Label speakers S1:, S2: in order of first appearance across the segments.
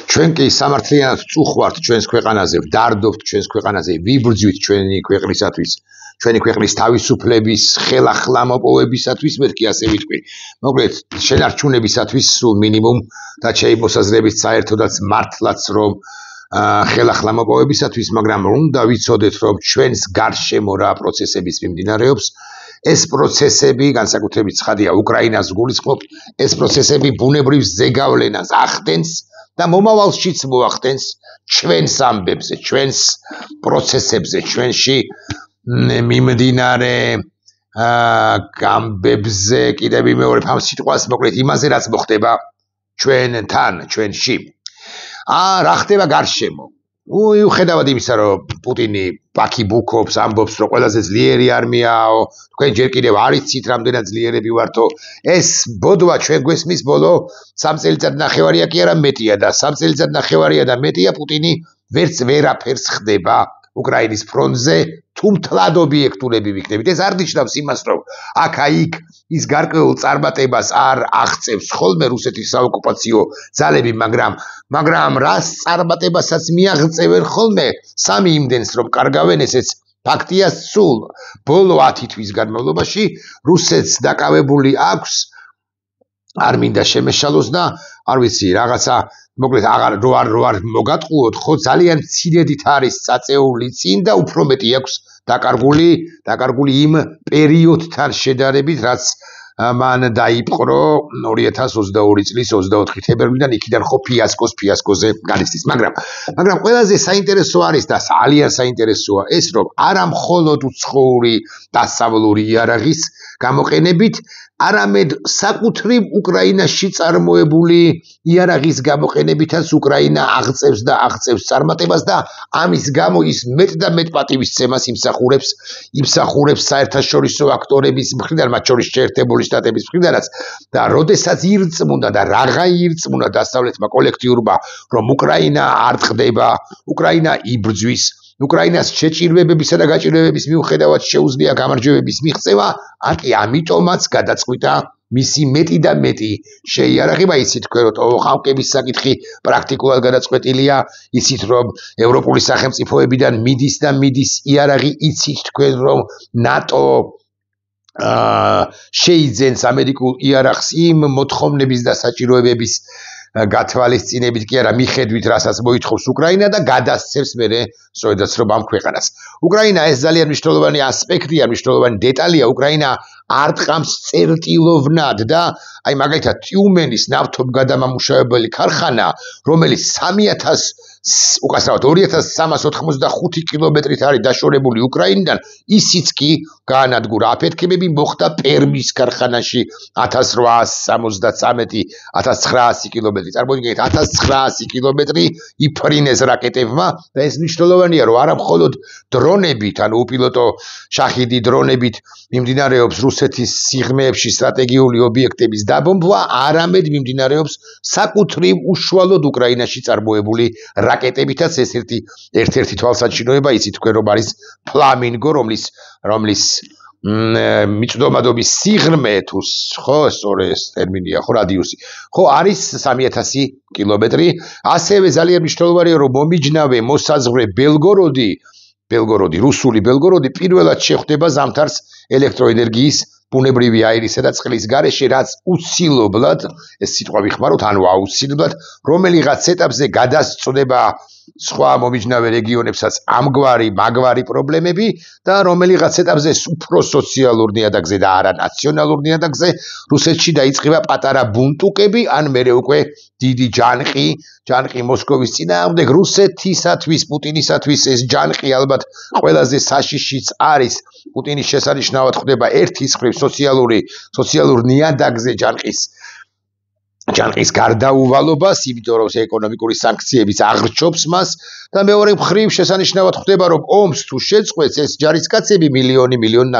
S1: ჩვენ კი სამართლიანად წუხვართ ჩვენს ქვეყანაზე, ვდარდობთ ჩვენს ქვეყანაზე, ვიბრძვით ჩვენი ქვეყნისათვის, ჩვენი ქვეყნის თავისუფლების, ხელახლა მოპოვებისათვის, მეთქი ასე ვიტყვი. მოკლედ, შენარჩუნებისათვის სულ მინიმუმ და შეიმოსაზრებით საერთოდაც მართლაც რომ ხელახლა მოპოვებისათვის, მაგრამ უნდა ვიცოდეთ რომ ჩვენს გარშემო რა პროცესების მიმდინარეობს. ეს პროცესები, განსაკუთრებით ცხადია, უკრაინას გულისხმობ, ეს პროცესები ბუნებრივ ზეგავლენას ახდენს და მომავალშიც მოახდენს ჩვენს ამბებზე, ჩვენს პროცესებზე, ჩვენში მიმდინარე ამბებზე, კიდევ ვიმეორებ ამ სიტყვას, მოკლედ იმაზე რაც მოხდება ჩვენთან, ჩვენში. რა ხდება გარშემო? უხედავად იმისა, რომ პუტინი პაკიბუქობს, ამბობს, რომ ყველაზე ძლიერი არმიაო, თქვენ ჯერ კიდევ არ იცით, რამდენად ძლიერები ვართო. ეს ბოდვა ჩვენ გვესმის ბოლო 3 წელიწად-ნახევარია კი არა მეტია და 3 წელიწად-ნახევარია და მეტია პუტინი ვერაფერს ხდება უკრაინის ფრონტზე, თუ მთლად ობიექტურები ვიქნებით. ეს არ ნიშნავს იმას, რომ აქა-იქ ის გარკვეულ წარმატებას არ აღწევს ხოლმე რუსეთის საოკუპაციო ძალები, მაგრამ რას წარმატებასაც მიაღწევენ ხოლმე სამი იმდენს რომ კარგავენ, ესეც ფაქტია სულ ბოლო 10 თვის განმავლობაში რუსეთს დაკავებული აქვს, არ მინდა შემეშალოს და არ ვიცი რაღაცა მოკლედ რო არ მოგატყუოთ, ხო ძალიან მცირედით არის წაწეული წინ და უფრო მეტი აქვს დაკარგული იმ პერიოდთან შედარებით, რაც მან დაიპყრო 2022 წლის 24 თებერვლიდან, იქიდან ხო ფიასკოზე განიცდის. მაგრამ ყველაზე საინტერესო არის და ძალიან საინტერესოა ეს, რომ არა მხოლოდ უცხოური დასავლური იარაღის გამოყენებით, არამედ საკუთრივ უკრაინაში წარმოებული იარაღის გამოყენებითაც უკრაინა აღწევს და აღწევს წარმატებას და ამის გამო ის მეტ და მეტ პატივისცემას იმსახურებს საერთაშორისო აქტორების მხრიდან, მათ შორის შეერთებული შტატების მხრიდანაც და როდესაც ირწმუნდა და რაღა ირწმუნა დასავლეთმა კოლექტიურმა, რომ უკრაინა არ ტყდება, უკრაინა იბრძვის, უკრაინას შეჭირვებებისა და გაჭირვებების მიუხედავად შეუძლია გამარჯვებების მიღწევა, აკი ამიტომაც გადაწყვიტა მისი მეტი და მეტი შეიარაღება. იცით თქვენ რომ ტოლოხავკების საკითხი პრაქტიკულად გადაწყვეტილია, იცით რომ ევროპული სახელმწიფოებიდან მიდის იარაღი, იცით თქვენ რომ ნატო შეიძენს ამერიკულ იარაღს იმ მოთხოვნების და საჭიროებების გათვალისწინებით კი არა მიხედვით, რასაც მოითხოვს უკრაინა და გადასცემს მერე სწორედაც რომ ამ ქვეყანას. უკრაინა ეს ძალიან მნიშვნელოვანი ასპექტია, მნიშვნელოვანი დეტალია. უკრაინა არ ტყამს წერტილოვნად და აი მაგალითად ტიუმენის ნავთობგადამამუშავებელი ქარხანა, რომელიც 2385 კილომეტრით არის დაშორებული უკრაინიდან, ისიც კი გაანადგურა. აფეთქებები მოხდა პერმის ქარხანაში 1873-1900 კილომეტრი. წარმოგიდგენთ 1900 კილომეტრი იფრინეს რაკეტებმა და ეს მნიშვნელოვანია, რომ არა მხოლოდ დრონებით, ანუ უპილოტო შაჰიდი დრონებით მიმდინარეობს რუსეთის სიღრმეებში სტრატეგიული ობიექტების დაბომბვა, არამედ მიმდინარეობს საკუთრივ უშუალოდ უკრაინაში წარმოებული რაკეტებითაც. ეს ერთ-ერთი თვალსაჩინოება, იცით თქვენ რომ არის ფლამინგო, რომლის მიწვდომადობის სიღრმე თუ ხო სწორი ეს ტერმინია, ხო რადიუსი, ხო არის 3000 კილომეტრი. ასევე ძალიან მნიშვნელოვანია, რომ მომიჯნავე მოსაზღვრე ბელგოროდი, რუსული ბელგოროდი პირველად შეხვდება ზამთარს ელექტროენერგიის, ბუნებრივი აირისა და წყლის გარეშე, რაც უცილებლად, ეს სიტყვა ვიხმაროთ, ანუ აუცილებლად, რომელიღაც ეტაპზე გადასწვდება სხვა მომიჯნავე რეგიონებსაც მაგვარი პრობლემები და რომელიღაც ეტაპზე უფრო სოციალურ ნიადაგზე და არა ნაციონალურ ნიადაგზე რუსეთში დაიწყება პატარა ბუნტუკები, ან მერე უკვე დიდი ჯანყი მოსკოვის წინააღმდეგ. რუსეთისათვის, პუტინისათვის ეს ჯანყი ალბათ ყველაზე საშიშიც არის. პუტინის შესანიშნავად ხდება ერთის მხრივ სოციალურ ნიადაგზე ჯანყის გარდაუვალობას, იმიტომ რომ ეკონომიკური სანქციებიც აღრჩობს მას და მეორე მხრივ შესანიშნავად ხდება, რომ ომს თუ შეწყვეტს ეს ჯარისკაცები, 1,5 მილიონი,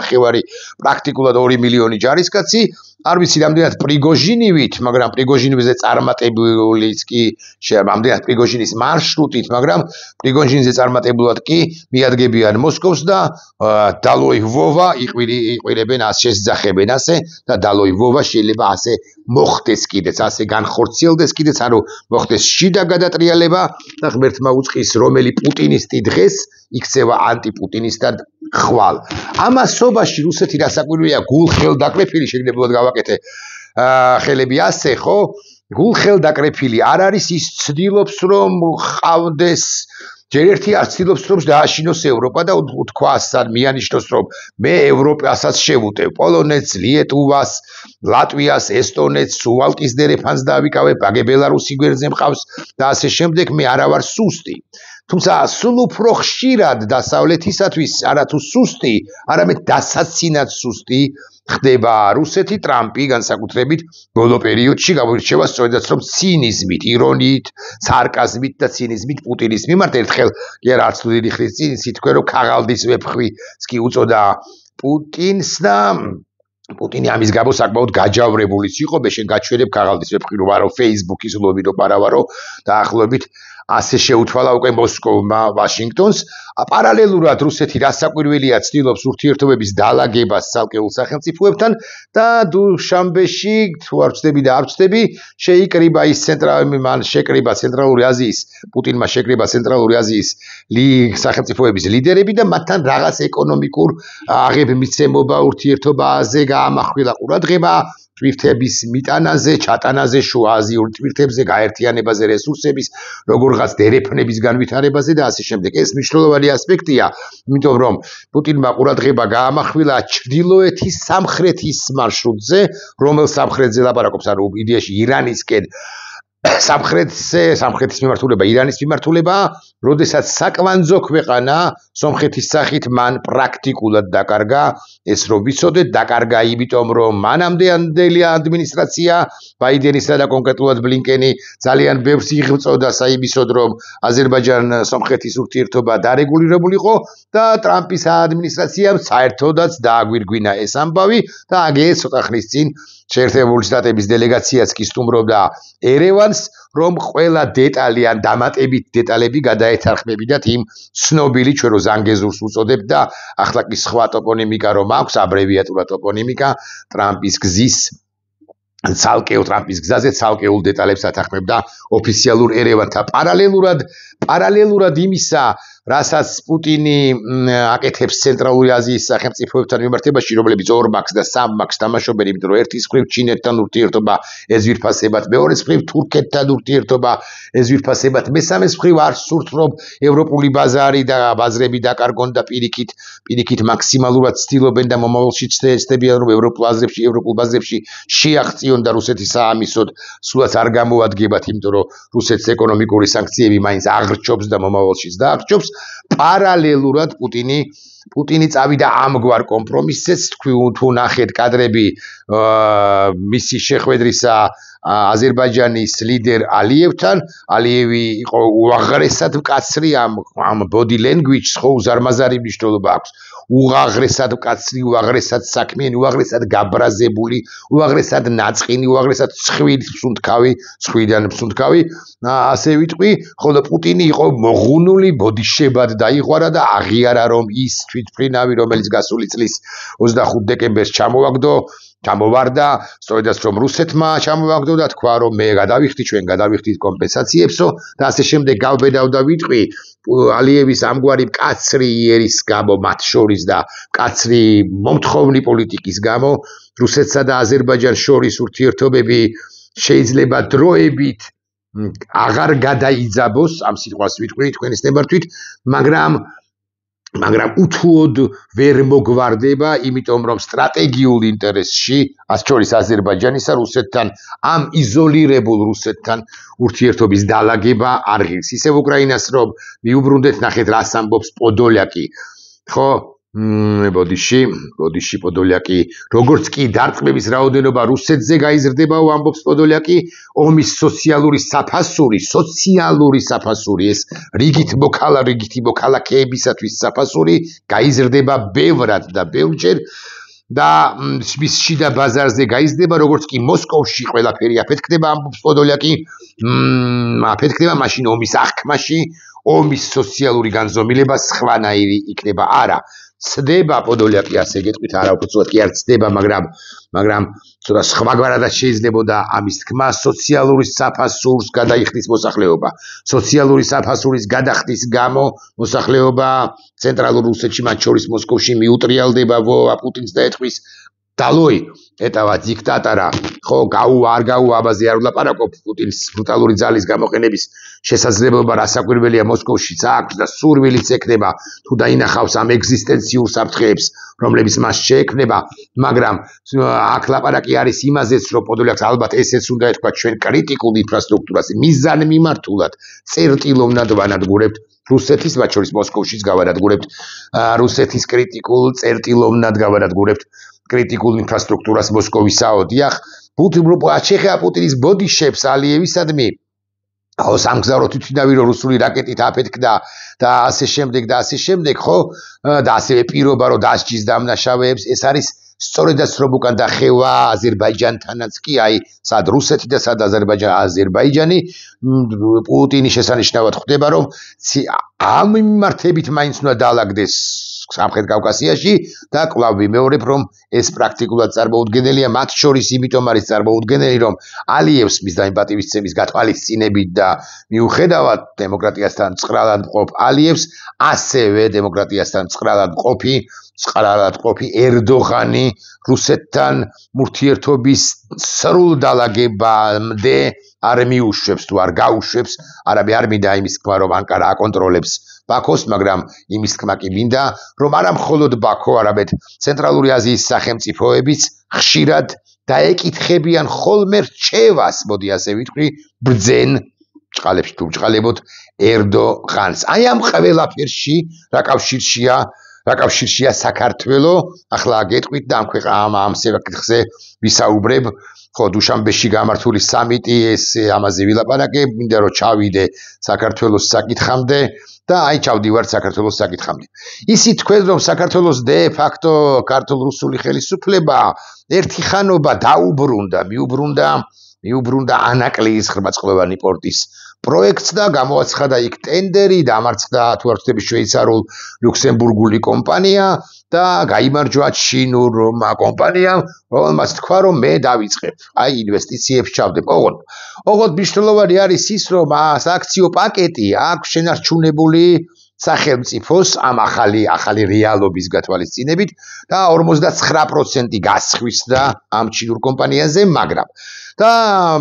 S1: პრაქტიკულად 2 მილიონი ჯარისკაცი, არ ვიცი რამდენად პრიგოჟინივით, მაგრამ პრიგოჟინივზე წარმატებულიც კი რამდენად პრიგოჟინის მარშრუტით, მაგრამ პრიგოჟინზე წარმატებულად კი მიადგებიან მოსკოვს და დალოი ვოვა იყვილებენ ასე შესძახებენ ასე და დალოი ვოვა შეიძლება ასე მოხდეს კიდეც, ასე განხორციელდეს კიდეც, ანუ მოხდეს შიდა გადატრიალება და ღმერთმა უწყის რომელი პუტინისტი დღეს იქცევა ანტიპუტინისტად ხვალ. ამასობაში რუსეთი რასაკვირველია გულხელდაკრეფილი შეგნებულად გავაკეთე ხელები ასე ხო? გულხელდაკრეფილი არ არის ის ცდილობს რომ ყავდეს ჯერ ერთი არ ცდილობს რომ დააშინოს ევროპა და თქვა ასად მიანიშნოს რომ მე ევროპასაც შევუტევ პოლონეთს, ლიეტუვას, ლატვიას, ესტონეთს, სუვალკის დერეფანს დავიკავე, ბაგე ბელარუსი გვერდზე მყავს და ასე შემდეგ მე არა ვარ სუსტი. თუმცა სულ უფრო ხშირად დასავლეთისათვის არათუ სუსტი, არამედ დასაცინად სუსტი ხდება რუსეთი, ტრამპი განსაკუთრებით ბოლო პერიოდში გამოირჩევა სწორედაც რომ ცინიზმით, ირონიით, სარკაზმით და ცინიზმით პუტინის მიმართ ერთხელ კი არა არც დიდი ხნის წინ სიტყვე რომ ქაღალდის ვეფხვს კი უწოდა პუტინს და პუტინი ამის გამო საკმაოდ გაჯავრებულიც იყო, მე შენ გაჩვენებ ქაღალდის ვეფხვი რომ არო Facebook-ის ლობი რომ პარავარო დაახლოებით ასე შეუთვალა უკვე მოსკოვმა ვაშინგტონს. პარალელურად რუსეთი რასაკვირველია ცდილობს ურთიერთობების დალაგებას ცალკეულ სახელმწიფოებთან და დუშანბეში თუ არ ვწდები და არ ვწდები შეიკრიბა ის მან შეკრიბა ცენტრალური აზიის პუტინმა შეკრიბა ცენტრალური აზიის სახელმწიფოების ლიდერები და მათთან რაღაც ეკონომიკურ აღებმიცემობა ურთიერთობაზე გაამახვილა ყურადღება ტვირთების მიტანაზე, ჩატანაზე, შუა აზიურ ტვირთებზე, გაერთიანებაზე, რესურსების, როგორღაც დერეფნების განვითარებაზე და ასე შემდეგ. ეს მნიშვნელოვანი ასპექტია, იმიტომ რომ პუტინმა ყურადღება გაამახვილა ჩრდილოეთის სამხრეთის მარშრუტზე, რომელ სამხრეთზე ლაპარაკობს, ანუ იდეაში ირანისკენ სამხრეთის მიმართულება, ირანის მიმართულება, როდესაც საკვანძო ქვეყანა სომხეთის სახით მან პრაქტიკულად დაკარგა, ეს რომ ვიცოდეთ, დაკარგა იმიტომ რომ მანამდე ადმინისტრაცია ბაიდენისა და კონკრეტულად ბლინკენი ძალიან ბევრს იღწოდა საიმისოდ რომ აზერბაიჯან-სომხეთის ურთიერთობა დარეგულირებული იყო და ტრამპის ადმინისტრაციამ საერთოდაც დააგვირგვინა ეს ამბავი და აგეს ცოტა ხნის წინ შეერთებული შტატების დელეგაციაც კი სტუმრობდა ერევანს, რომ ყველა დეტალი ან დამატებით დეტალები გადაეთარხმებინათ იმ ცნობილი ჩვენ რო ზანგეზურს უწოდებთ და ახლა კი სხვა ტოპონიმიკა რომ აქვს, აბრევიატურა ტოპონიმიკა ტრამპის გზის ცალკეულ ტრამპის გზაზე ცალკეულ დეტალებს ათარხმებდა ოფიციალურ ერევანთან. პარალელურად იმისა, რასაც პუტინი აკეთებს ცენტრალური აზიის სახელმწიფოებთან მიმართებაში, რომლებიც 2 მაქს და 3 მაქს თამაშობენ, იმიტომ რომ ერთის მხრივ ჩინეთთან ურთიერთობა ეზვირფასებად, მეორეს მხრივ თურქეთთან ურთიერთობა ეზვირფასებად, მესამეს მხრივ არ სურთ რომ ევროპული ბაზარი და ბაზრები დაკარგონ და პირიქით მაქსიმალურად ცდილობენ და მომავალში ცდილობენ რომ ევროპულ ბაზრებში შეაღწიონ და რუსეთის საამისოდ სულაც არ გამოადგებათ, იმიტომ რომ რუსეთს ეკონომიკური სანქციები მაინც აღრჩობს და მომავალშიც დააღრჩობს. პარალელურად პუტინი წავიდა ამგვარ კომპრომისზეც, თუ ნახეთ კადრები მისი შეხვედრისა აზერბაიჯანის ლიდერ ალიევთან, ალიევი იყო უაღრესად მკაცრი ამ body language-ს ხო უზარმაზარი მნიშვნელობა აქვს. უაღრესად მკაცრი, უაღრესად საქმიანი, უაღრესად გაბრაზებული, უაღრესად ნაწყინი, უაღრესად ცხვიდან მსუნთქავი, ასე ვიტყვი, ხოლო პუტინი იყო მოღუნული, ბოდიშებად დაიღვარა და აღიარა რომ ის თვითმფრინავი, რომელიც გასული წლის 25 დეკემბერს ჩამოვარდა, სწორედაც რომ რუსეთმა ჩამოვაგდო და თქვა რომ მე ჩვენ გადავიხდით კომპენსაციებსო და ასე შემდეგ გავბედავდა ვიტყვი ალიევის ამგვარი მკაცრი იერის გამო მათ შორის და მკაცრი მომთხოვნი პოლიტიკის გამო რუსეთსა და აზერბაიჯანს შორის ურთიერთობები შეიძლება დროებით აღარ გადაიძაბოს, ამ სიტყვას ვიტყვი თქვენის ნებართვით, მაგრამ უთუოდ ვერ მოგვარდება, იმიტომ რომ სტრატეგიულ ინტერესში, ასე შორის აზერბაიჯანისა რუსეთთან, ამ იზოლირებულ რუსეთთან ურთიერთობის დალაგება არ ღირს. ისევ უკრაინას რომ მიუბრუნდეთ, ნახეთ რას ამბობს პოდოლაკი. ხო, ბოდიში პოდოლაკი, როგორც კი დარტყმების რაოდენობა რუსეთზე გაიზრდებაო, ამბობს პოდოლაკი, ომის სოციალური საფასური, ეს რიგითი მოქალაქეებისათვის საფასური გაიზრდება ბევრად და ბევრჯერ და მის შიდა ბაზარზე გაიზრდება, როგორც კი მოსკოვში ყველაფერი აფეთქდება, ამბობს პოდოლიაკი, აფეთქდება მაშინ ომის აღქმაში, ომის სოციალური განზომილება სხვანაირი იქნება. არა, ცდება პოდოლიაკი ასე გეტყვით, არა უბრალოდ კი არ ცდება, მაგრამ ცოტა სხვაგვარადაც შეიძლებოდა ამის თქმა, სოციალური საფასურს გადაიხდის მოსახლეობა. სოციალური საფასურის გადახდის გამო მოსახლეობა ცენტრალურ რუსეთში, მათ შორის მოსკოვში მიუტრიალდება, პუტინს დაეთქვის. დალოი ეტავა დიქტატორა, ხო, არ გაუაბაზე არ ვლაპარაკობ პუტინის ბრუტალური ძალის გამოყენების შესაძლებლობა რასაკვირველია მოსკოვშიც აქვს და სურვილიც ექნება თუ დაინახავს ამ ეგზისტენციურ საფრთხეებს, რომლებიც მას შეექმნება, მაგრამ აქ ლაპარაკი არის იმაზეც, რომ პოდოლიაკს ალბათ ესეც უნდა ეთქვა ჩვენ კრიტიკულ ინფრასტრუქტურას მიზანმიმართულად წერტილოვნად ვანადგურებთ რუსეთის, მათ შორის მოსკოვშიც გავანადგურებთ რუსეთის კრიტიკულ წერტილოვნად გავანადგურებთ კრიტიკულ ინფრასტრუქტურას მოსკოვისაო. დიახ, ჩეხია პუტინის ბოდიშებს ალიევისადმი სამგზავრო თვითმფრინავი რომ რუსული რაკეტით აფეთქდა და ასე შემდეგ, ხო, და ასევე პირობა რომ დასჯის დამნაშავეებს, ეს არის სწორედაც რომ უკან დახევა აზერბაიჯანთანაც კი, აი, სად რუსეთი და სად აზერბაიჯანი, პუტინის შესანიშნავად ხვდება, რომ ამ მიმართებით მაინც უნდა დაალაგდეს სამხრეთ კავკასიაში და კვლავ ვიმეორებ, რომ ეს პრაქტიკულად წარმოუდგენელია, მათ შორის იმიტომ არის წარმოუდგენელი, რომ ალიევს მის დაინპატივისცემის გათვალისწინებით და მიუხედავად დემოკრატიასთან წყრალად მყოფ ალიევს, ასევე დემოკრატიასთან წყრალად მყოფი ერდოღანი რუსეთთან ურთიერთობის სრულ დალაგებამდე არ მიუშვებს თუ არ გაუშვებს, არამე არ მინდა იმის თქმა, რომ ანკარა აკონტროლებს ბაქოს, მაგრამ იმის თქმა კი მინდა, რომ არა მხოლოდ ბაქო, არამედ ცენტრალური აზიის სახელმწიფოებიც ხშირად დაეკითხებიან ხოლმე რჩევას, მოდი ასე ვიტყვი, ბრძენ ჭყალებში თუ ჭყალებოთ ერდოღანს. აი ამ ყველაფერში რა კავშირშია საქართველო, ახლა გეტყვით და ამ საკითხზე ვისაუბრებ. ხო, დუშანბეში გამართული სამიტი, ეს ამაზე ვილაპარაკებ, მინდა რომ ჩავიდე საქართველოს საკითხამდე და აი ჩავდივართ საქართველოს საკითხამდე. ისი თქვენ რომ საქართველოს de facto ქართულ-რუსული ხელისუფლება ერთი ხანობა მიუბრუნდა ანაკლიის ხმაწყლოვანი პორტის პროექტს და გამოაცხადა იქ ტენდერი, დამარცხდა თუ არ ვთქვი შვეიცარულ ლუქსემბურგული კომპანია და გაიმარჯვა ჩინურმა კომპანიამ, რომელმაც თქვა, რომ მე დავიწყებ, აი ინვესტიციებს ჩავდებ. ოღონდ მნიშვნელოვანი არის ის, რომ სააქციო პაკეტი აქვს შენარჩუნებული სახელმწიფოს ამ ახალი რეალობის გათვალისწინებით და 59% გასხვისდა ამ ჩინურ კომპანიაზე,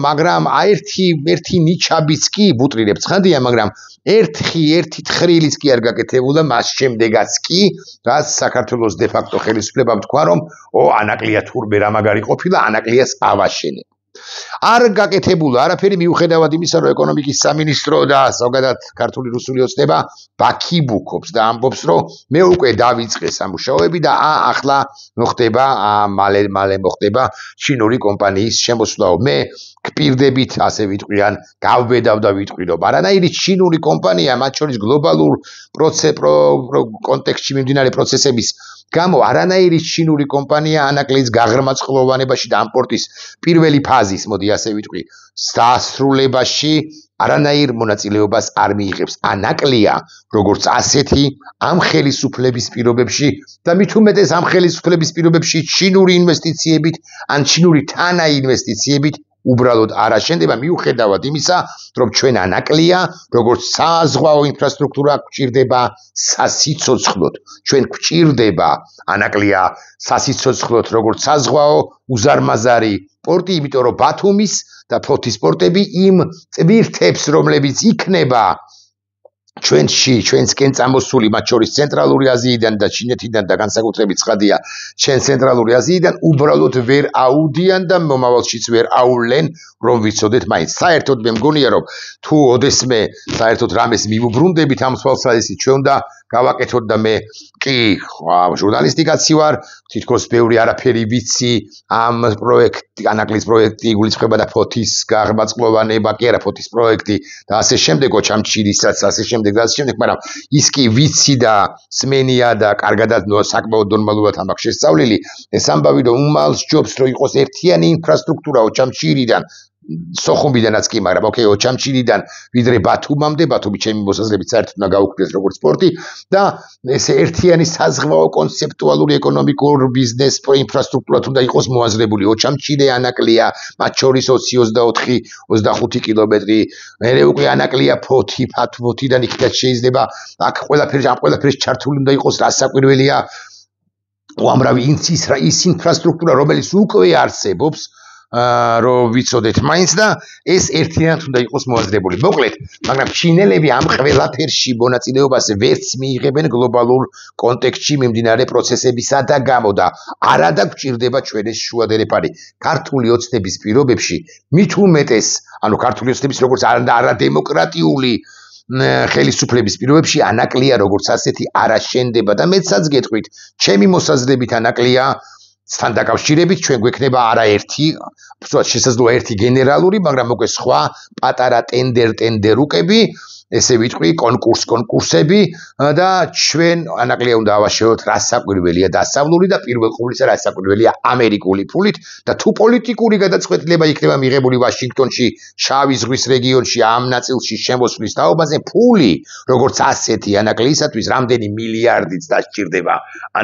S1: მაგრამ ერთი ნიჩაბიც კი ვუტრირებ ცხადია, მაგრამ ერთი თხრილიც კი არ გაკეთებულა მას შემდეგაც კი, რაც საქართველოს de facto ხელისუფლებამ თქვა, რომ ანაკლია თურმე რა მაგარი ყოფილა, ანაკლიას ავაშენე. არ გაკეთებულა არაფერი მიუხედავად იმისა, რომ ეკონომიკის სამინისტრო და ზოგადად ქართული რუსული ოცნება ბაქიბუქობს და ამბობს, რომ მე უკვე დავიწყე სამუშაოები და ახლა მალე მოხდება ჩინური კომპანიის შემოსვლაო. მე გპირდებით, ასე ვიტყვი, ან გავბედავ და ვიტყვი, რომ არანაირი ჩინური კომპანია, მათ შორის გლობალურ კონტექსტში მიმდინარე პროცესების გამო არანაირი ჩინური კომპანია ანაკლიის გაღრმაწყლოვანებაში და ამ პორტის პირველი ფაზის, მოდი ასე ვიტყვი, დასრულებაში არანაირ მონაწილეობას არ მიიღებს. ანაკლია, როგორც ასეთი, ამ ხელისუფლების პირობებში და მით უმეტეს ამ ხელისუფლების პირობებში ჩინური ინვესტიციებით, ან ჩინური თანაინვესტიციებით უბრალოდ არ აშენდება, მიუხედავად იმისა, რომ ჩვენ ანაკლია, როგორც საზღვაო ინფრასტრუქტურა გვჭირდება სასიცოცხლოდ. ჩვენ გვჭირდება ანაკლია სასიცოცხლოდ, როგორც საზღვაო უზარმაზარი პორტი, იმიტომ რომ ბათუმის და ფოთის პორტები იმ ტვირთებს, რომლებიც იქნება ჩვენსკენ წამოსული, მათ შორის ცენტრალური აზიიდან და ჩინეთიდან და განსაკუთრებით ცხადია, ჩვენ ცენტრალური აზიიდან უბრალოდ ვერ აუდიან და მომავალშიც ვერ აუვლენ, რომ ვიცოდეთ მაინც. საერთოდ მე მგონია, რომ თუ ოდესმე საერთოდ რამეს მივუბრუნდებით ამ თვალსაზრისით, ჩვენ უნდა გავაკეთოთ და მე კი ჟურნალისტიკაცი ვარ, თითქოს ბევრი არაფერი ვიცი ამ ანაკლის პროექტი იგულისხმება და ფოთის გაღრმაწყლოვანება, კი არა ფოთის პროექტი და ასე შემდეგ, ოჩამჩირისაც, ასე შემდეგ და ასე შემდეგ, მაგრამ ის კი ვიცი და სმენია და კარგადაც საკმაოდ ნორმალურად ამაქვს შესწავლილი. ეს ამბავი რომ უმალს ჯობს რომ იყოს ერთიანი ინფრასტრუქტურა ოჩამჩირიდან სოხუმიდანაც კი, მაგრამ ოკეი, ოჩამჩირიდან ვიდრე ბათუმამდე, ბათუმი ჩემი მოსაზრებით საერთოდ უნდა გაუქმდეს როგორც სპორტი და ეს ერთიანი საზღვაო კონცეპტუალური ეკონომიკურ ბიზნეს ინფრასტრუქტურა უნდა იყოს მოაზრებული. ოჩამჩირე ანაკლია, მათ შორის 20-24-25 კილომეტრი, მერე უკვე ანაკლია ფოთიდან იქიდან შეიძლება აქ ყველაფერს ჩართული უნდა იყოს, რა საკვირველია უამრავი ის ინფრასტრუქტურა, რომელიც უკვე არსებობს, რომ ვიცოდეთ მაინც და ეს ერთიანად უნდა იყოს მოაზრებული. მოკლედ, მაგრამ ჩინელები ამ ყველაფერში მონაწილეობას ვერც მიიღებენ გლობალურ კონტექსტში მიმდინარე პროცესებისა და გამო და არა დაგჭირდება ჩვენ ეს შუადერეფარი. ქართული ოცნების პირობებში მით უმეტეს, ანუ ქართული ოცნების როგორც არადემოკრატიული ხელისუფლების პირობებში ანაკლია როგორც ასეთი არა შენდება და მეცაც გეტყვით, ჩემი მოსაზრებით ანაკლია სთან დაკავშირებით ჩვენ გვექნება არაერთი, შესაძლოა ერთი გენერალური, მაგრამ უკვე სხვა პატარა ტენდერუკები, ესე ვიტყვი, კონკურსები და ჩვენ ანაკლია უნდა ავაშენოთ რა საკვირველია დასავლური და პირველ ყოვლისა რა საკვირველია ამერიკული ფულით და თუ პოლიტიკური გადაწყვეტილება იქნება მიღებული ვაშინგტონში, შავი ზღვის რეგიონში, ამ ნაწილში შემოსვლის თაობაზე, ფული, როგორც ასეთი ანაკლისათვის რამდენი მილიარდიც დასჭირდება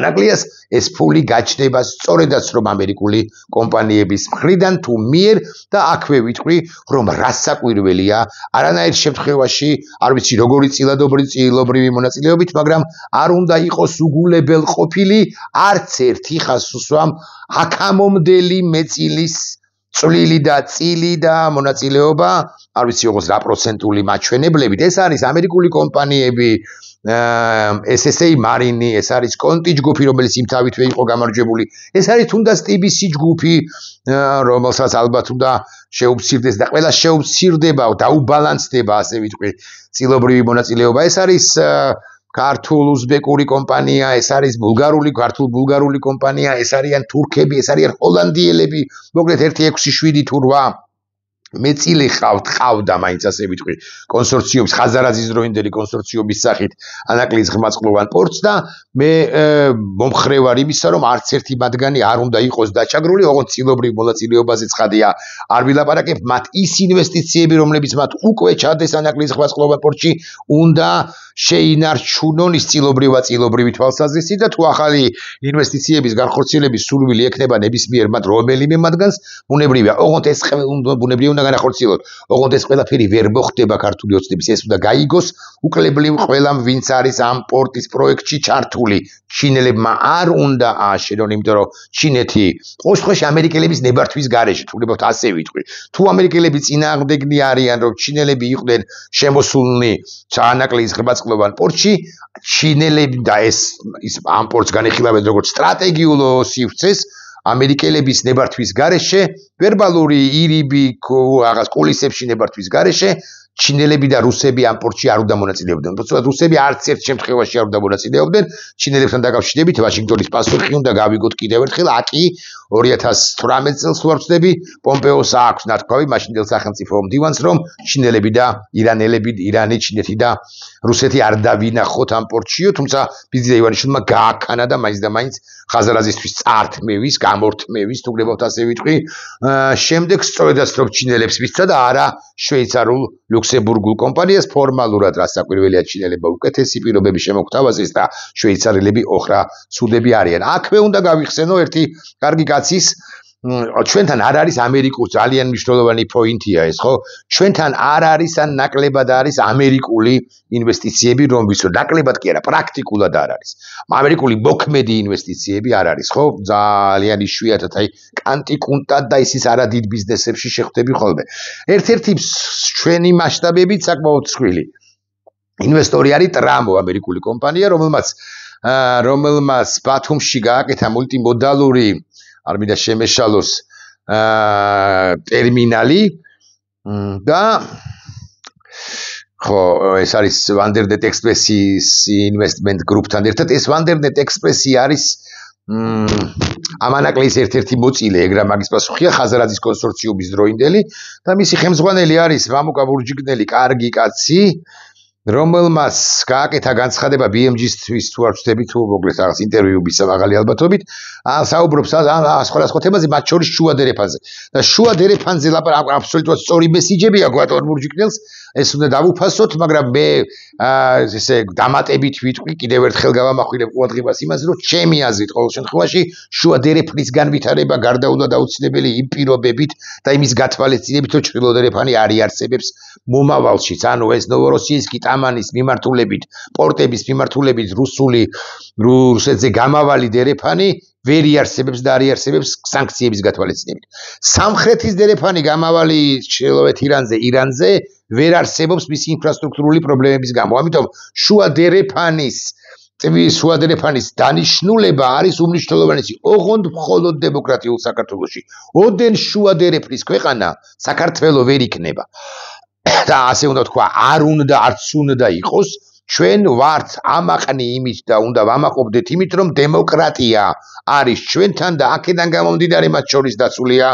S1: ანაკლიას, ეს ფული გაჩნდება სწორედაც რომ ამერიკული კომპანიების მხრიდან თუ მიერ და აქვე ვიტყვი, რომ რა საკვირველია არანაირ შემთხვევაში არ ვიცი როგორი წილადობრივი მონაწილეობით, მაგრამ არ უნდა იყოს უგულებელყოფილი არც ერთი ხასუსვამ აქამომდელი მეწილის წვლილი და წილი და მონაწილეობა, არ ვიცი როგორც რა პროცენტული მაჩვენებლებით. ეს არის ამერიკული კომპანიები, SSA მარინი, ეს არის კონტი ჯგუფი, რომელიც იმ თავითვე იყო გამარჯვებული. ეს არის თუნდაც TBC ჯგუფი, რომელსაც ალბათ უნდა შეუფსირდეს და ყველა შეუფსირდება, დაუბალანსდება, ასე ვიტყვი, წილობრივი მონაწილეობა. ეს არის ქართულ-უზბეკური კომპანია, ეს არის ქართულ-ბულგარული კომპანია, ეს არიან თურქები, ეს არიან ჰოლანდიელები, მოკლედ 1-6-7 თუ 8 მეწილი ყავდა მაინც ასე ვიტყვი კონსორციუმის ხაზარაძის დროინდელი კონსორციუმის სახით ანაკლის ღრმაწყლოვან პორტს და მე მომხრე ვარ იმისა რომ არც ერთი მათგანი არ უნდა იყოს დაჩაგრული, ოღონდ წილობრივ მონაწილეობაზე ცხადია არ ვილაპარაკებ, მათ ის ინვესტიციები რომლებიც მათ უკვე ჩადეს ანაკლის ღრმაწყლოვან პორტში უნდა შეინარჩუნონ ის წილობრივი თვალსაზრისით და თუ ახალი ინვესტიციების განხორციელების სურვილი ექნება ნებისმიერ მათ რომელიმე მათგანს ბუნებრივია, ოღონდ ეს ბუნებრივია უნდა განახორციელოთ. ოღონდ ეს ყველაფერი ვერ მოხდება ქართული ოცნების, ეს უნდა გაიგოს უკლებლივ ყველამ, ვინც არის ამ პორტის პროექტში ჩართული. ჩინელებმა არ უნდა ააშენონ, იმიტომ რომ ჩინეთი ყოველ შემთხვევაში ამერიკელების ნებართვის გარეშე, თუ გრებავთ ასე ვიტყვი. თუ ამერიკელები წინააღმდეგნი არიან, რომ ჩინელები იყვნენ შემოსულნი ანაკლის ღრმაწყლოვან პორტში, ჩინელები და ეს ამ პორტს განეხილავენ როგორც სტრატეგიულ სივრცეს, ამერიკელების ნებართვის გარეშე, ვერბალური ირიბი რაღაც კულისებში ნებართვის გარეშე, ჩინელები და რუსები ამ პორტში არ უნდა მონაწილეობდნენ. უბრალოდ რუსები არც ერთ შემთხვევაში არ უნდა მონაწილეობდნენ. ჩინელებთან დაკავშირებით ვაშინგტონის პასუხი უნდა გავიგოთ კიდევ ერთხელ, აკი 2018 წელს თუ არ ვცდები, პომპეოს აქვს ნათქვამი მაშინდელ სახელმწიფო მდივანს, რომ ჩინელები და ირანი, ჩინეთი და რუსეთი არ დავინახოთ ამ პორტშიო, თუმცა ბიზნეს ივანიშვილმა გააქანა და მაინც ხაზარაძისთვის წართმევის, გამორთმევის, თუ გრებავთ ასე ვიტყვი, შემდეგ სწორედაც რომ ჩინელებს მისცა და არა შვეიცარულ ლუქსემბურგულ კომპანიას ფორმალურად რა საკვირველია ჩინელებმა უკეთესი პირობები შემოგთავაზეს და შვეიცარიელები ოხრა ცუდები არიან. აქვე უნდა გავიხსენო ერთი კარგი კაცის ჩვენთან არ არის ამერიკულ ძალიან მნიშვნელოვანი პოინტია ეს, ხო? ჩვენთან არ არის ან ნაკლებად არის ამერიკული ინვესტიციები, რომ ვიცო, ნაკლებად კი არა, პრაქტიკულად არ არის. ამერიკული მოქმედი ინვესტიციები არ არის, ხო? ძალიან იშვიათად, აი, კანტიკუნტად და ისიც არა დიდ ბიზნესებში შეხვდები ხოლმე. ერთ-ერთი ჩვენი მასშტაბებით საკმაოდ მსხვილი ინვესტორი არის ტრამო, ამერიკული კომპანია, რომელმაც ბათუმში გააკეთა მულტიმოდალური არ მინდა შემეშალოს ტერმინალი და ხო, ეს არის Vandernet Express-ის investment group-თან ერთად. ეს Vandernet Express-ი არის ამ ანაკლის ერთ-ერთი მოწილე, ეგრა მაგის პასუხია ხაზარაძის კონსორციუმის დროინდელი და მისი ხელმძღვანელი არის მამუკა ბურჯიგნელი, კარგი კაცი, რომელმაც გააკეთა განცხადება BMG-თვის თუ არ ვწდები თუ მოგლეთ რაღაც ინტერვიუების მაღალი ალბათობით, საუბრობს სხვადასხვა თემაზე, მათ შორის შუა დერეფანზე. და შუა დერეფანზე აბსოლუტურად სწორი მესიჯები აქვს ბატონ ბურჯიგნელს, ეს უნდა დავუფასოთ, მაგრამ მე ესე დამატებით ვიტყვი, კიდევ ერთხელ გავამახვილებ ყურადღებას იმაზე, რომ ჩემი აზრით ყოველ შემთხვევაში შუა დერეფნის განვითარება გარდაუვლად აუცილებელი იმ პირობებით და იმის გათვალისწინებით, რომ ჩრდილო დერეფანი არ იარსებებს მომავალშიც. ანუ ეს ნოვოროსიისკი ტამანის მიმართულებით, პორტების მიმართულებით რუსეთზე გამავალი დერეფანი ვერ იარსებებს და არ იარსებებს სანქციების გათვალისწინებით. სამხრეთის დერეფანი გამავალი ჩრდილოეთ ირანზე ვერ არსებობს მისი ინფრასტრუქტურული პრობლემების გამო. ამიტომ შუა დერეფანის დანიშნულება არის უმნიშვნელოვანესი. ოღონდ მხოლოდ დემოკრატიულ საქართველოში. ოდენ შუა დერეფნის ქვეყანა საქართველო ვერ იქნება. და ასე უნდა თქვა, არც უნდა იყოს, ჩვენ ვართ ამაყნი იმით და უნდა ვამაყობდეთ იმით, რომ დემოკრატია არის ჩვენთან და აქედან გამომდინარე მათ შორის დაცულია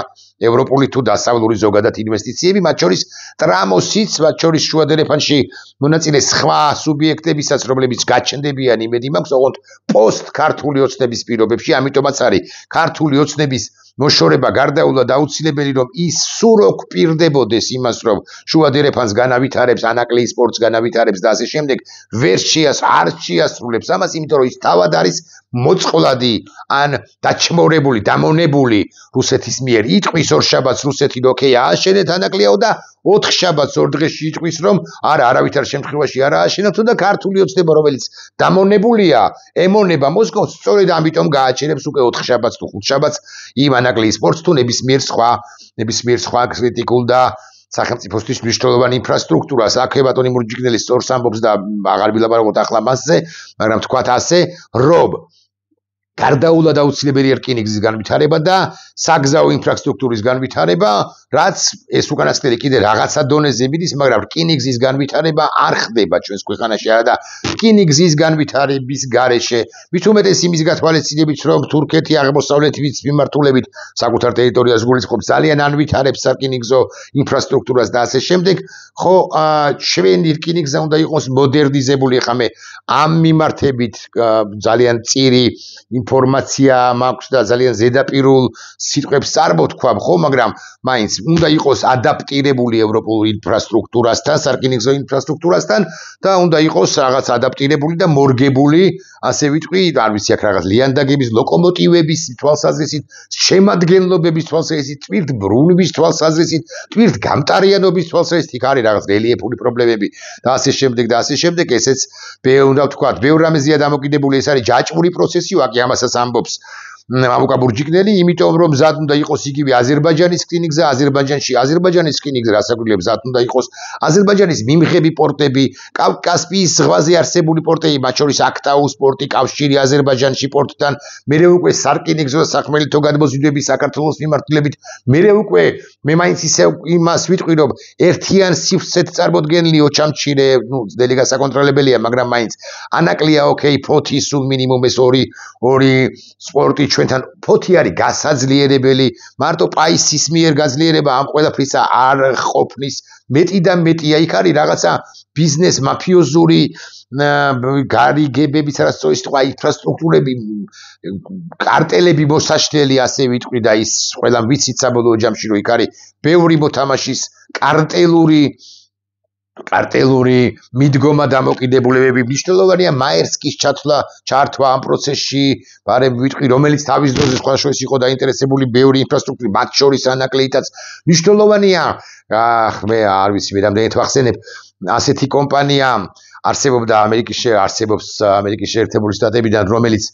S1: ევროპული თუ დასავლური ზოგადად ინვესტიციები, მათ შორის ტრამოსიც, მათ შორის შუა დერეფანში მონაწილე სხვა სუბიექტებისაც, რომლებიც გაჩნდებიან, იმედი მაქვს, ოღონდ პოსტ-ქართული ოცნების პირობებში, ამიტომაც არის ქართული ოცნების მოშორება გარდაუვლად აუცილებელი, რომ ის სულ რო გვპირდებოდეს იმას, რომ შუა დერეფანს განავითარებს, ანაკლის სპორტს განავითარებს და ასე შემდეგ, არ შეასრულებს ამას, იმიტომ რომ ის თავად არის მოწყვლადი ან დაჩმორებული, დამონებული რუსეთის მიერ. იტყვის ორშაბათს რუსეთი, ოკეი, ააშენეთ ანაკლიაო და 4 შაბათს 2 დღეში იტყვის, რომ არავითარ შემთხვევაში არ ააშენებთ და ქართული ოცნება, რომელიც დამონებულია, ემონება მოსკოვს, სწორედ ამიტომ გააჩენებს უკვე 4 შაბათს თუ 5 შაბათს იმ ანაკლის სპორტს თუ ნებისმიერ სხვა კრიტიკულ და სახელმწიფოსთვის მნიშვნელოვანი ინფრასტრუქტურას. აქვე ბატონი მურჯიგნელი სწორს ამბობს და აღარ ვილაპარაკოთ ახლა მასზე, მაგრამ თქვათ ასე, რომ გარდაუვლად აუცილებელი რკინიგზის განვითარება და საგზაო ინფრასტრუქტურის განვითარება, რაც ეს უკანასკნელი კიდე რაღაცა დონეზე მიდის, მაგრამ რკინიგზის განვითარება არ ხდება ჩვენს ქვეყანაში არა და რკინიგზის განვითარების გარეშე, მით უმეტეს იმის გათვალისწინებით, რომ თურქეთი აღმოსავლეთის მიმართულებით საკუთარ ტერიტორიას გულისხმობს, ძალიან ანვითარებს სარკინიგზო ინფრასტრუქტურას და ასე შემდეგ, ხო, ჩვენი რკინიგზა უნდა იყოს მოდერნიზებული. ხა მე ამ მიმართებით ძალიან წირი ინფორმაცია მაქვს და ძალიან ზედაპირულ სიტყვებს წარმოვთქვა, ხო, მაგრამ მაინც უნდა იყოს ადაპტირებული ევროპულ ინფრასტრუქტურასთან, სარკინიგზო ინფრასტრუქტურასთან და უნდა იყოს რაღაც ადაპტირებული და მორგებული, ასე ვიტყვი, არ ვიცი აქ რაღაც ლიანდაგების, ლოკომოტივების თვალსაზრისით, შემადგენლობების თვალსაზრისით, ტვირთბრუნვის თვალსაზრისით, ტვირთგამტარიანობის თვალსაზრისით, იქ არის რაღაც რელიეფური პრობლემები და ასე შემდეგ, ესეც უნდა ვთქვა, ბევრ რამეზეა დამოკიდებული, ეს არის ჯაჭვური პროცესი, ვაკი ამასაც ამბობს მამუკა ბურჯიგნელი, იმიტომ რომ მზად უნდა იყოს იგივე აზერბაიჯანის რკინიგზა, აზერბაიჯანის რკინიგზა რასაკვირველია, მზად უნდა იყოს აზერბაიჯანის მიმღები პორტები, კასპიის ზღვაზე არსებული პორტები, მათ შორის აქტაუს პორტი, კავშირი აზერბაიჯანში პორტთან, მერე უკვე სარკინიგზო სახმელეთო გადმოზიდვები საქართველოს მიმართულებით, მერე უკვე მე მაინც ისე იმას ვიტყვი, რომ ერთიან სივრცეთ წარმოდგენილი ოჩამჩირე, ძნელი გასაკონტროლებელია, მაგრამ მაინც ანაკლია, ოკეი, ფოთი სულ მინიმუმ ეს ორი სპორტი ჩვენთან ფოთი არის გასაძლიერებელი, მარტო პაისის მიერ გაძლიერება ამ ყველაფრისა არ ყოფნის, მეტი და მეტია, იქ არის რაღაცა ბიზნეს მაფიოზური გარიგებებიც, რასწორი სიტყვა, ინფრასტრუქტურები, კარტელები მოსაშლელი, ასე ვიტყვი და ის ყველა ვიცით საბოლოო ჯამში, რომ იქ არის ბევრი მოთამაშის კარტელური მიდგომა დამოკიდებულებები. მნიშვნელოვანია მაერსკის ჩართვა ამ პროცესში, ბარემ ვიტყვი, რომელიც თავის დროზე სხვა შორის იყო დაინტერესებული ბევრი ინფრასტრუქტურით, მათ შორის ანაკლეითაც. მნიშვნელოვანია, მე არ ვიცი, მე რამდენად ვახსენებ, ასეთი კომპანია არსებობს ამერიკის შეერთებული შტატებიდან, რომელიც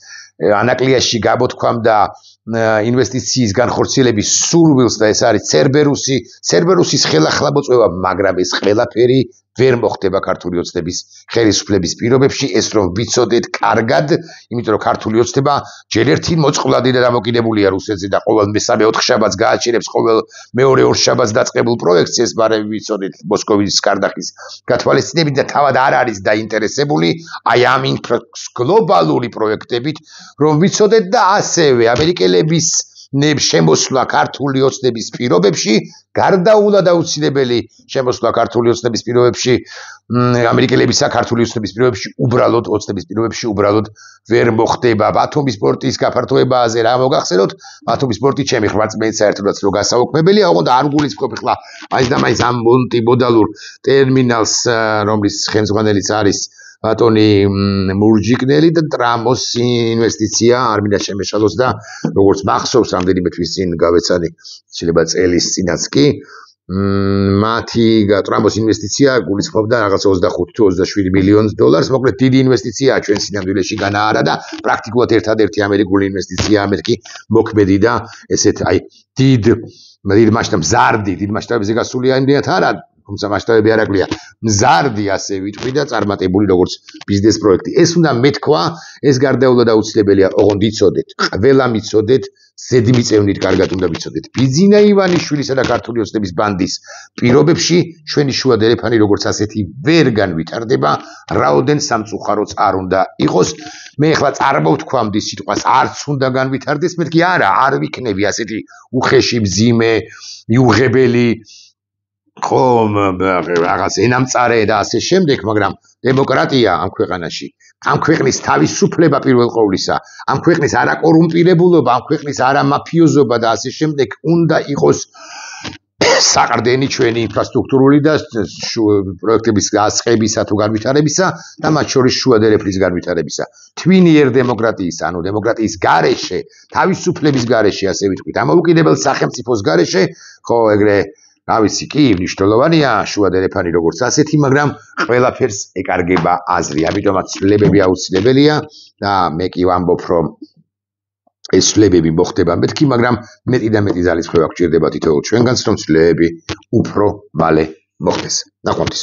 S1: ანაკლიაში გამოთქვამდა ინვესტიციის განხორციელების სურვილს და ეს არის ცერბერუსის ხელახლა-მოწვევა, მაგრამ ეს ყველაფერი ვერ მოხდება ქართული ოცნების ხელისუფლების პირობებში, ეს რომ ვიცოდეთ კარგად, იმიტომ რომ ქართული ოცნება ჯერ ერთი მოწყვლადი და დამოკიდებულია რუსეთზე და ყოველ მესამე ოთხშაბათს გააჩერებს ყოველ მეორე ორშაბათს დაწყებულ პროექტს, ეს ბარემ ვიცოდეთ მოსკოვის კარდახის გათვალისწინებით და თავად არ არის დაინტერესებული აი ამ გლობალური პროექტებით, რომ ვიცოდეთ და ასევე ამერიკელების შემოსვლა ქართული ოცნების პირობებში, გარდაულად აუცილებელი შემოსვლა ქართული ოცნების პირობებში, ამერიკელებისა ქართული ოცნების პირობებში, უბრალოდ ოცნების პირობებში უბრალოდ ვერ მოხდება. ბათუმის პორტის გაფართოებაზე რა მოგახსენოთ? ბათუმის პორტი ჩემი ხვაწმენით საერთოდაც რო გასაუქმებელია, ოღონდ არ გულისხმობ ახლა მაინც და მაინც ამ მულტიმოდალურ ტერმინალს, რომლის ხელმძღვანელიც არის ბატონი მურჯიკნელი და ტრამოს ინვესტიცია არ მინდა შემეშალოს და როგორც მახსოვს რამდენიმე თვის წინ გავეცანი შეიძლება წელის წინაც კი მათი ტრამოს ინვესტიცია გულისხმობდა რაღაც 25 თუ 27 მილიონ დოლარს, მოკლედ დიდი ინვესტიციაა ჩვენ სინამდვილეში განაარა და პრაქტიკულად ერთადერთი ამერიკული ინვესტიცია ამერიკი მოქმედი და ესეთ აი დიდ მასშტაბებზე გასული იმდენად არა, თუმცა მასშტაბები არ აკლია, მზარდი ასე ვიტყვი და წარმატებული როგორც ბიზნეს პროექტი. ეს უნდა მეთქვა, ეს გარდაულად აუცილებელია, ოღონდ იცოდეთ, ყველა მიცოდეთ, ზედმიწევნით კარგად უნდა ვიცოდეთ. ბიძინა ივანიშვილისა და ქართული ოცნების ბანდის პირობებში ჩვენი შუა დერეფანი როგორც ასეთი ვერ განვითარდება, რაოდენ სამწუხაროც არ უნდა იყოს. მე ახლა წარმოვთქვამდი სიტყვას არც უნდა განვითარდეს, მეთქი არა, არ ვიქნები ასეთი უხეში მძიმე, მიუღებელი ხომ რაღაც ენამწარე და ასე შემდეგ, მაგრამ დემოკრატია ამ ქვეყანაში, ამ ქვეყნის თავისუფლება პირველ ყოვლისა, ამ ქვეყნის არაკორუმპირებულობა, ამ ქვეყნის არამაფიოზობა და ასე შემდეგ უნდა იყოს საყრდენი ჩვენი ინფრასტრუქტურული და პროექტების გასყებისა თუ განვითარებისა და მათ შორის შუა დერეფნის განვითარებისა. თვინიერ დემოკრატიის, ანუ დემოკრატიის გარეშე, თავისუფლების გარეშე, ასე ვიტყვით, ამოუკიდებელ სახელმწიფოს გარეშე, ხო, ეგრე რა ვიცი, კი, მნიშვნელოვანია შუა დერეფანი როგორც ასეთი, მაგრამ ყველაფერს ეკარგება აზრი. ამიტომაც ცვლილებები აუცილებელია და მე კი ვამბობ, რომ ეს ცვლილებები მოხდება მეთქი, მაგრამ მეტი და მეტი ძალისხმევა გჭირდება თითოეულ ჩვენგანს, რომ ცვლილებები უფრო მალე მოხდეს. ნახვამდის.